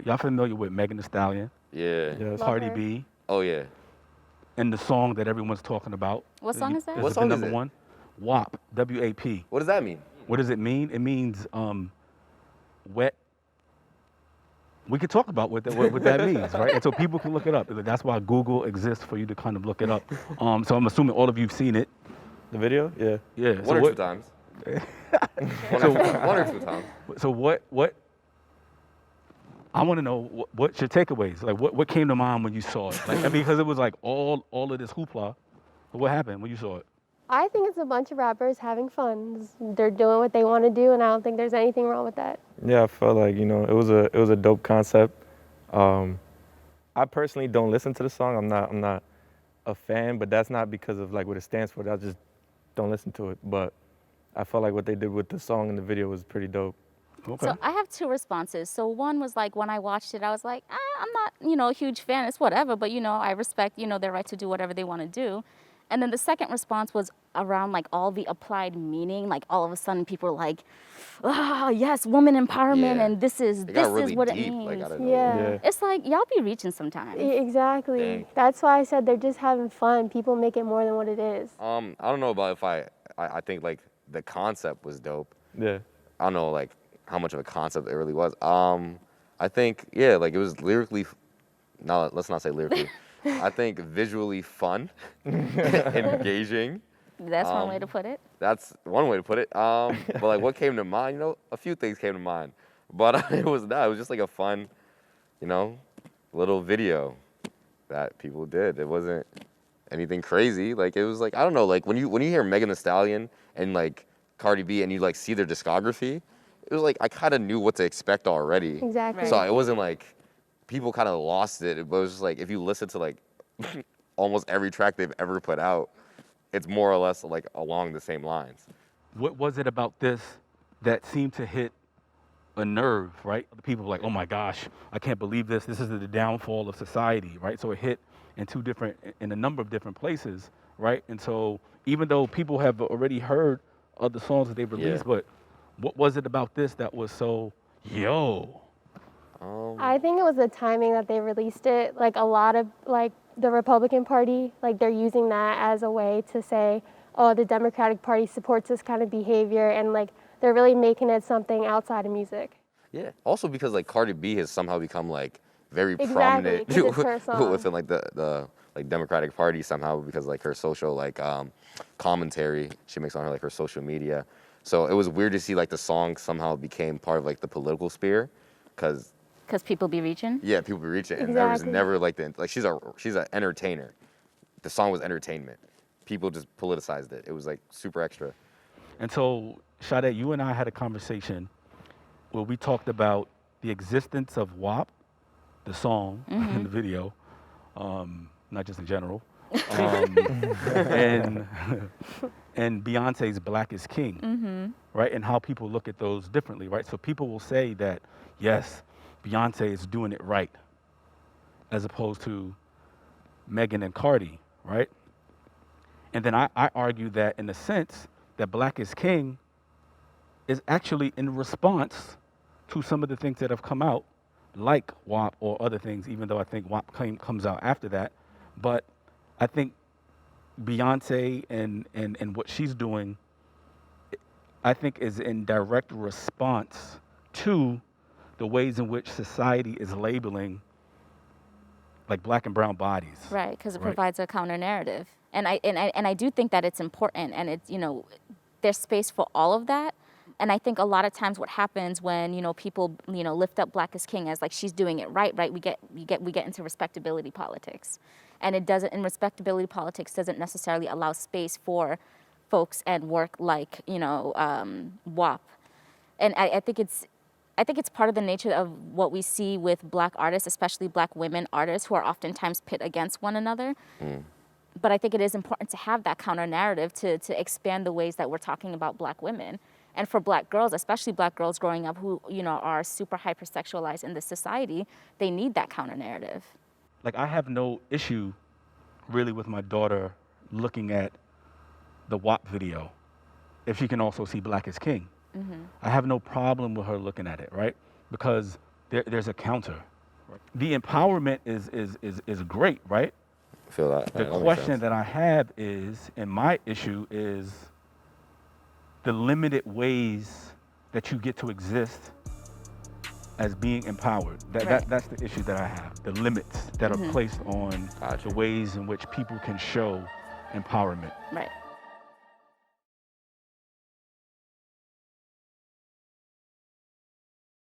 y'all familiar with Megan Thee Stallion, Yeah. Yes. Love Cardi her. B, Oh yeah. and the song that everyone's talking about? What song is that? What Is song the is number it? one? WAP, W-A-P. What does that mean? What does it mean? It means wet. We could talk about what that means, right? And so people can look it up. That's why Google exists, for you to kind of look it up. So I'm assuming all of you've seen it. The video? Yeah. Yeah. One or two times. One or two times. So what I want to know, what's your takeaways? Like what came to mind when you saw it? Like, I mean, because it was like all of this hoopla. But what happened when you saw it? I think it's a bunch of rappers having fun. They're doing what they want to do, and I don't think there's anything wrong with that. Yeah, I felt like, you know, it was a dope concept. I personally don't listen to the song. I'm not a fan, but that's not because of like what it stands for. I just don't listen to it. But I felt like what they did with the song and the video was pretty dope. Okay. So I have two responses. So one was like, when I watched it, I was like, I'm not, a huge fan. It's whatever, but I respect, their right to do whatever they want to do. And then the second response was around like all the applied meaning. Like all of a sudden people were like, yes, woman empowerment, Yeah. and this is It got really what it deep, means. like, out of Yeah. nowhere. Yeah. It's like y'all be reaching sometimes. Exactly. Dang. That's why I said they're just having fun. People make it more than what it is. I don't know about if I think like the concept was dope. Yeah. I don't know like how much of a concept it really was. I think yeah, like it was lyrically. No, let's not say lyrically. I think visually fun, engaging. That's one way to put it. That's one way to put it. But like what came to mind, a few things came to mind. But it was just like a fun, little video that people did. It wasn't anything crazy. Like it was like, I don't know, like when you hear Megan Thee Stallion and like Cardi B and you like see their discography, it was like I kind of knew what to expect already. Exactly. So it wasn't like people kind of lost it, but it was just like if you listen to like almost every track they've ever put out, it's more or less like along the same lines. What was it about this that seemed to hit a nerve, right? The people were like, oh my gosh, I can't believe this. This is the downfall of society, right? So it hit in a number of different places, right? And so even though people have already heard other songs that they've released, but what was it about this that was so, yo? I think it was the timing that they released it. Like a lot of like the Republican Party, like they're using that as a way to say, oh, the Democratic Party supports this kind of behavior, and like they're really making it something outside of music. Yeah. Also because like Cardi B has somehow become like very Exactly, prominent 'cause it's her song. within like the like Democratic Party somehow because like her social like commentary she makes on her like her social media. So it was weird to see like the song somehow became part of like the political sphere, because People be reaching. yeah, people be reaching and there was Exactly. never like she's an entertainer. The song was entertainment. People just politicized it. It was like super extra. And so, Sade, you and I had a conversation where we talked about the existence of WAP, the song and the video, not just in general, and and Beyonce's Black is King, right? And how people look at those differently, right? So people will say that, yes, Beyonce is doing it right, as opposed to Megan and Cardi, right? And then I argue that in a sense that Black is King is actually in response to some of the things that have come out, like WAP or other things, even though I think WAP comes out after that. But I think Beyonce and what she's doing, I think is in direct response to the ways in which society is labeling like Black and brown bodies. Right, because it Right. provides a counter narrative, and I do think that it's important, and it's there's space for all of that, and I think a lot of times what happens when people lift up Black is King as like she's doing it right, we get into respectability politics, and it doesn't. And respectability politics doesn't necessarily allow space for folks and work like WAP, and I think it's part of the nature of what we see with Black artists, especially Black women artists, who are oftentimes pit against one another. But I think it is important to have that counter narrative to expand the ways that we're talking about Black women. And for Black girls, especially Black girls growing up who are super hypersexualized in this society, they need that counter narrative. Like, I have no issue really with my daughter looking at the WAP video if she can also see Black is King. I have no problem with her looking at it, right? Because there's a counter. The empowerment is great, right? I feel that. The That makes question sense. that I have is, and my issue is, the limited ways that you get to exist as being empowered. Right. That's the issue that I have. The limits that are placed on Gotcha. the ways in which people can show empowerment. Right.